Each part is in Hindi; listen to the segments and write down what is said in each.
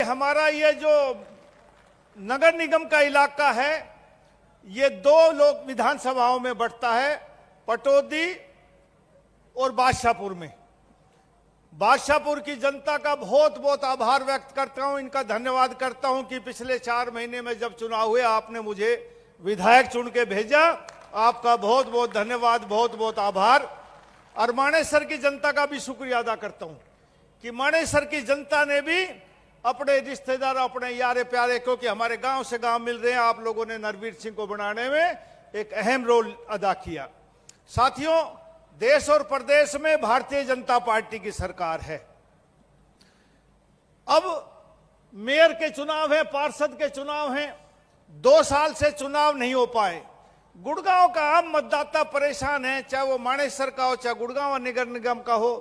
हमारा ये जो नगर निगम का इलाका है, ये दो लोग विधानसभाओं में बढ़ता है, पटौदी और बादशाहपुर में। बादशाहपुर की जनता का बहुत बहुत आभार व्यक्त करता हूं, इनका धन्यवाद करता हूं कि पिछले 4 महीने में जब चुनाव हुए आपने मुझे विधायक चुन के भेजा। आपका बहुत बहुत धन्यवाद, बहुत बहुत आभार। और मानेसर की जनता का भी शुक्रिया अदा करता हूं कि मानेसर की जनता ने भी अपने रिश्तेदार, अपने यारे प्यारे, क्योंकि हमारे गांव से गांव मिल रहे हैं, आप लोगों ने नरवीर सिंह को बनाने में एक अहम रोल अदा किया। साथियों, देश और प्रदेश में भारतीय जनता पार्टी की सरकार है। अब मेयर के चुनाव है, पार्षद के चुनाव हैं, 2 साल से चुनाव नहीं हो पाए। गुड़गांव का आम मतदाता परेशान है, चाहे वो मानेसर का हो, चाहे गुड़गांव नगर निगम का हो,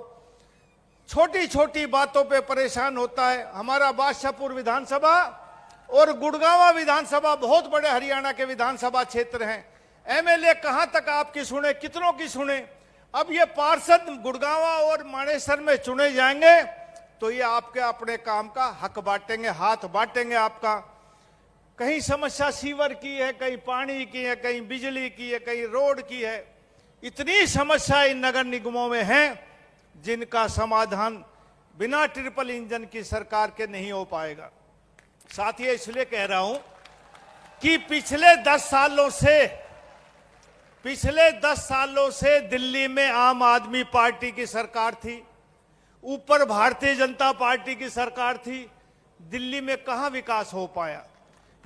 छोटी छोटी बातों पे परेशान होता है। हमारा बादशाहपुर विधानसभा और गुड़गांव विधानसभा बहुत बड़े हरियाणा के विधानसभा क्षेत्र हैं। एमएलए कहां तक आपकी सुने, कितनों की सुने। अब ये पार्षद गुड़गांव और मानेसर में चुने जाएंगे तो ये आपके अपने काम का हक बांटेंगे, हाथ बांटेंगे आपका। कहीं समस्या सीवर की है, कहीं पानी की है, कहीं बिजली की है, कहीं रोड की है। इतनी समस्या इन नगर निगमों में है जिनका समाधान बिना ट्रिपल इंजन की सरकार के नहीं हो पाएगा। साथ ही इसलिए कह रहा हूं कि पिछले 10 सालों से दिल्ली में आम आदमी पार्टी की सरकार थी, ऊपर भारतीय जनता पार्टी की सरकार थी। दिल्ली में कहां विकास हो पाया।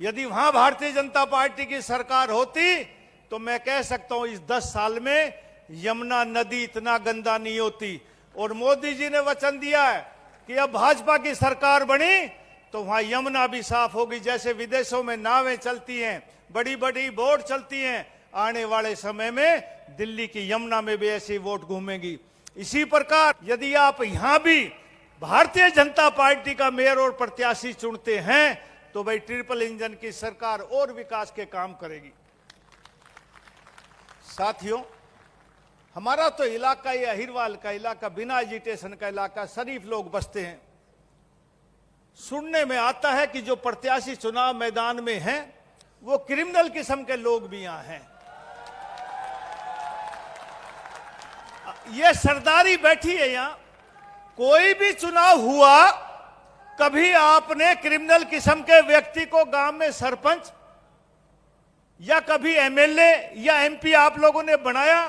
यदि वहां भारतीय जनता पार्टी की सरकार होती तो मैं कह सकता हूं इस 10 साल में यमुना नदी इतना गंदा नहीं होती। और मोदी जी ने वचन दिया है कि अब भाजपा की सरकार बनी तो वहां यमुना भी साफ होगी। जैसे विदेशों में नावें चलती हैं, बड़ी बड़ी बोट चलती हैं, आने वाले समय में दिल्ली की यमुना में भी ऐसी बोट घूमेंगी। इसी प्रकार यदि आप यहां भी भारतीय जनता पार्टी का मेयर और प्रत्याशी चुनते हैं तो भाई ट्रिपल इंजन की सरकार और विकास के काम करेगी। साथियों, हमारा तो इलाका ये अहिरवाल का इलाका, बिना एजिटेशन का इलाका, शरीफ लोग बसते हैं। सुनने में आता है कि जो प्रत्याशी चुनाव मैदान में हैं वो क्रिमिनल किस्म के लोग भी यहां हैं। ये सरदारी बैठी है यहां। कोई भी चुनाव हुआ, कभी आपने क्रिमिनल किस्म के व्यक्ति को गांव में सरपंच या कभी एमएलए या एमपी आप लोगों ने बनाया?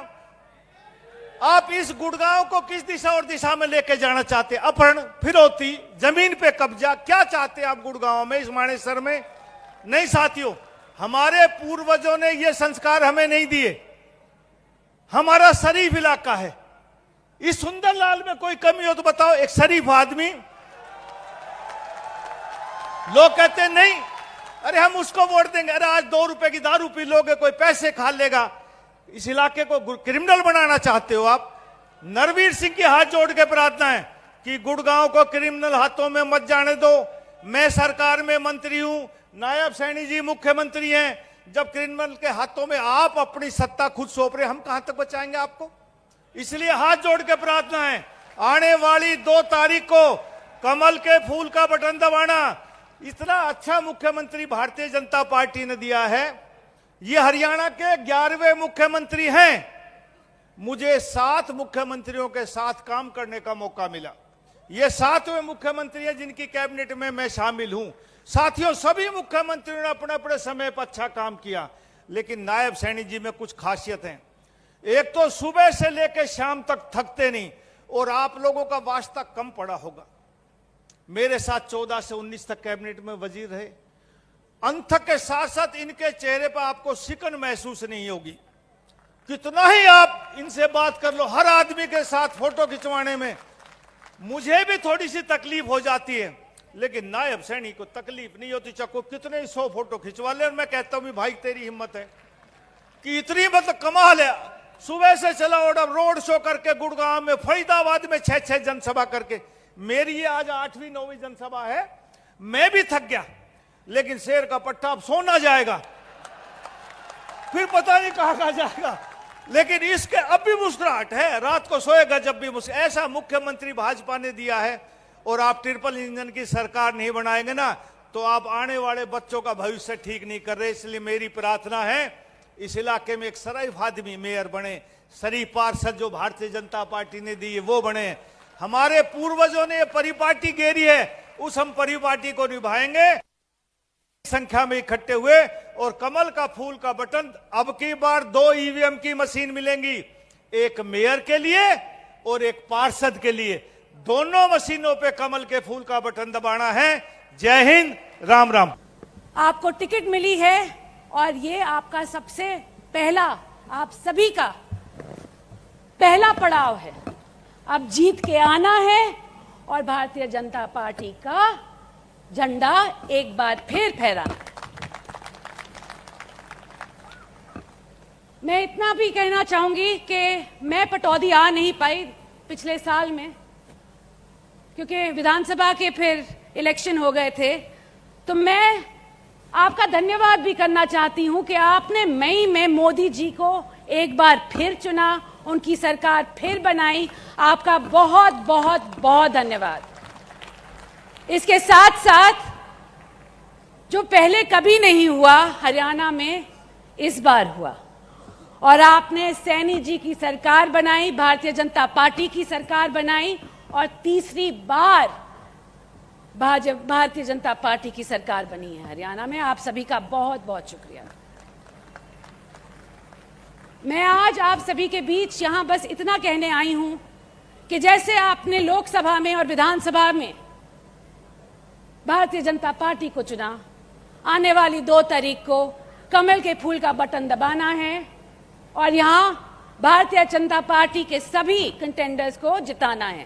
आप इस गुड़गांव को किस दिशा और दिशा में लेके जाना चाहते? अपहरण, फिरौती, जमीन पे कब्जा, क्या चाहते आप गुड़गांव में, इस मानेसर में? नहीं साथियों, हमारे पूर्वजों ने ये संस्कार हमें नहीं दिए। हमारा शरीफ इलाका है। इस सुंदरलाल में कोई कमी हो तो बताओ। एक शरीफ आदमी, लोग कहते हैं नहीं, अरे हम उसको वोट देंगे। अरे आज 2 रुपए की दारू पी लोगे, कोई पैसे खा लेगा। इस इलाके को क्रिमिनल बनाना चाहते हो आप? नरवीर सिंह की हाथ जोड़ के प्रार्थना है कि गुड़गांव को क्रिमिनल हाथों में मत जाने दो। मैं सरकार में मंत्री हूं, नायब सैनी जी मुख्यमंत्री हैं। जब क्रिमिनल के हाथों में आप अपनी सत्ता खुद सौंप रहे, हम कहां तक बचाएंगे आपको? इसलिए हाथ जोड़ के प्रार्थना है, आने वाली 2 तारीख को कमल के फूल का बटन दबाना। इतना अच्छा मुख्यमंत्री भारतीय जनता पार्टी ने दिया है। ये हरियाणा के 11वें मुख्यमंत्री हैं। मुझे 7 मुख्यमंत्रियों के साथ काम करने का मौका मिला। ये 7वें मुख्यमंत्री हैं जिनकी कैबिनेट में मैं शामिल हूं। साथियों, सभी मुख्यमंत्रियों ने अपने अपने समय पर अच्छा काम किया, लेकिन नायब सैनी जी में कुछ खासियत है। एक तो सुबह से लेकर शाम तक थकते नहीं, और आप लोगों का वास्ता कम पड़ा होगा। मेरे साथ 14 से 19 तक कैबिनेट में वजीर रहे। अंत के साथ साथ इनके चेहरे पर आपको सिकन महसूस नहीं होगी। कितना ही आप इनसे बात कर लो, हर आदमी के साथ फोटो खिंचवाने में मुझे भी थोड़ी सी तकलीफ हो जाती है, लेकिन नायब सैनी को तकलीफ नहीं होती। चाहे कितने ही 100 फोटो खिंचवा ले। और मैं कहता हूं भाई तेरी हिम्मत है कि इतनी, मतलब कमाल है। सुबह से चला और रोड शो करके गुड़गांव में, फरीदाबाद में 6-6 जनसभा करके। मेरी ये आज 8वीं 9वीं जनसभा है। मैं भी थक गया, लेकिन शेर का पट्टा अब सोना जाएगा, फिर पता नहीं कहां जाएगा। लेकिन इसके अब भी मुस्कुराहट है, रात को सोएगा जब भी ऐसा मुख्यमंत्री भाजपा ने दिया है। और आप ट्रिपल इंजन की सरकार नहीं बनाएंगे ना, तो आप आने वाले बच्चों का भविष्य ठीक नहीं कर रहे। इसलिए मेरी प्रार्थना है इस इलाके में एक शरीफ आदमी मेयर बने, शरीफ पार्षद जो भारतीय जनता पार्टी ने दी है वो बने। हमारे पूर्वजों ने ये परिपाटी घेरी है, उस हम परिपाटी को निभाएंगे। संख्या में इकट्ठे हुए और कमल का फूल का बटन, अब की बार 2 ईवीएम की मशीन मिलेंगी, एक मेयर के लिए और एक पार्षद के लिए। दोनों मशीनों पे कमल के फूल का बटन दबाना है। जय हिंद, राम राम। आपको टिकट मिली है और ये आपका सबसे पहला, आप सभी का पहला पड़ाव है। अब जीत के आना है और भारतीय जनता पार्टी का झंडा एक बार फिर फहराना। मैं इतना भी कहना चाहूंगी कि मैं पटौदी आ नहीं पाई पिछले साल में, क्योंकि विधानसभा के फिर इलेक्शन हो गए थे। तो मैं आपका धन्यवाद भी करना चाहती हूं कि आपने मई में मोदी जी को एक बार फिर चुना, उनकी सरकार फिर बनाई। आपका बहुत बहुत बहुत धन्यवाद। इसके साथ साथ जो पहले कभी नहीं हुआ हरियाणा में, इस बार हुआ और आपने सैनी जी की सरकार बनाई, भारतीय जनता पार्टी की सरकार बनाई और तीसरी बार भारतीय जनता पार्टी की सरकार बनी है हरियाणा में। आप सभी का बहुत बहुत शुक्रिया। मैं आज आप सभी के बीच यहां बस इतना कहने आई हूं कि जैसे आपने लोकसभा में और विधानसभा में भारतीय जनता पार्टी को चुना, आने वाली 2 तारीख को कमल के फूल का बटन दबाना है और यहां भारतीय जनता पार्टी के सभी कंटेंडर्स को जिताना है।